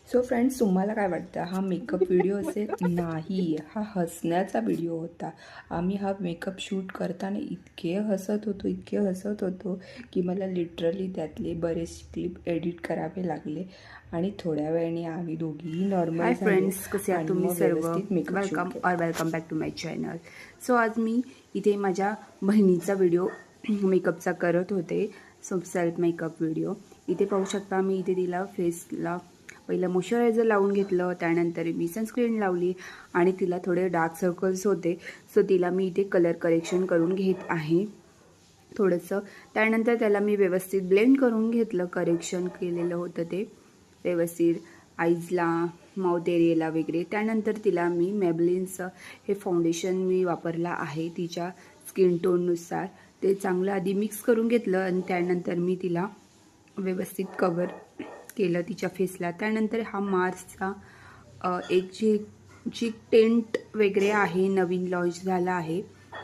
So friends, तुम्हाला काय वाटतं, हा मेकअप व्हिडिओ असेल? नाही, हा हसण्याचा व्हिडिओ होता. आम्ही हा मेकअप शूट करताना इतके हसत होतो की मला लिटरली त्यातले बरेच क्लिप एडिट करावे लागले आणि थोड्या वेळाने आम्ही दोघीही नॉर्मल हाय झालो फ्रेंड्स, कसे आहात आणि तुम्ही मग सर्व? व्यवस्थित मेकअप शूट केला. Welcome back to my channel. So आज मी इथे माझ्या बहिणीचा व्हिडिओ मेकअपचा करत होते. सेल्फ मेकअप व्हिडिओ इथे पाहू शकता. मी इथे तिला फेसला पहिलं मॉइश्चरायझर लावून घेतलं, त्यानंतर मी सनस्क्रीन लावली आणि तिला थोडे डार्क सर्कल्स होते, सो तिला मी इथे कलर करेक्शन करून घेत आहे थोडंसं. त्यानंतर त्याला मी व्यवस्थित ब्लेंड करून घेतलं, करेक्शन केलेलं होतं ते व्यवस्थित आईजला, माउथ एरियाला वगैरे. त्यानंतर तिला मी मेबलिनचं हे फाउंडेशन मी वापरला आहे तिच्या स्किन टोननुसार. ते चांगलं आधी मिक्स करून घेतलं आणि त्यानंतर मी तिला व्यवस्थित कवर केलं तिच्या फेसला. त्यानंतर हा मार्सचा एक जी टेंट वगैरे आहे, नवीन लॉन्च झाला आहे,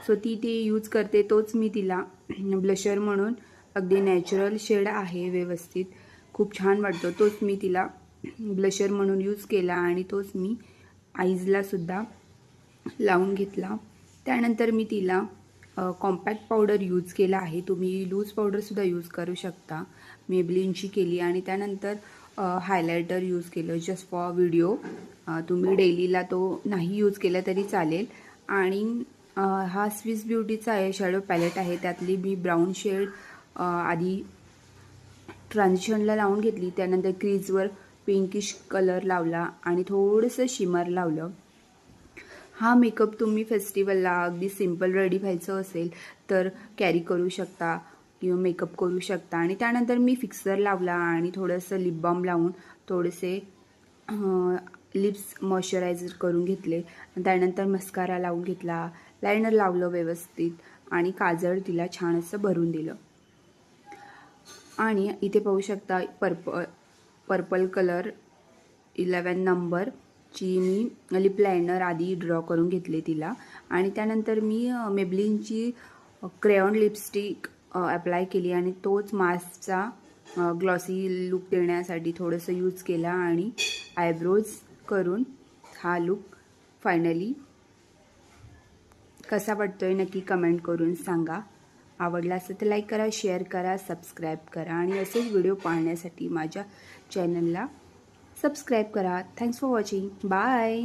सो ती यूज करते. तोच मी तिला ब्लशर म्हणून, अगदी नॅचरल शेड आहे, व्यवस्थित खूप छान वाटतो. तोच मी तिला ब्लशर म्हणून यूज केला आणि तोच मी आईजलासुद्धा लावून घेतला. त्यानंतर मी तिला कॉम्पॅक्ट पावडर यूज केला आहे. तुम्ही लूज पावडरसुद्धा यूज करू शकता. मेबलिनची केली आणि त्यानंतर हायलायटर यूज केलं जस्ट फॉर व्हिडिओ. तुम्ही डेलीला तो नाही यूज केला तरी चालेल. आणि हा स्विस ब्युटीचा आहे शॅडो पॅलेट आहे, त्यातली मी ब्राऊन शेड आधी ट्रान्झिशनला लावून घेतली. त्यानंतर क्रीजवर पिंकिश कलर लावला आणि थोडंसं शिमर लावलं. हा मेकअप तुम्ही फेस्टिवलला अगदी सिम्पल रेडी व्हायचं असेल तर कॅरी करू शकता किंवा मेकअप करू शकता. आणि त्यानंतर मी फिक्सर लावला आणि थोडंसं लिप बाम लावून थोडेसे लिप्स मॉइश्चरायझर करून घेतले. त्यानंतर मस्कारा लावून घेतला, लायनर लावलं व्यवस्थित आणि काजळ तिला छान असं भरून दिलं. आणि इथे पाहू शकता पर्पल कलर 11 नंबरची मी लिप लायनर आधी ड्रॉ करून घेतले तिला. आणि त्यानंतर मी मेबलिनची क्रेयॉन लिपस्टिक अप्लाय केली आणि तोच मास्कचा ग्लॉसी लुक देण्यासाठी थोडंसं यूज केला आणि आयब्रोज करून हा लुक फायनली कसा वाटतोय नक्की कमेंट करून सांगा. आवडला असेल तर लाईक करा, शेअर करा, सबस्क्राईब करा आणि असेच व्हिडिओ पाहण्यासाठी माझ्या चॅनलला सबस्क्राईब करा. Thanks for watching. बाय.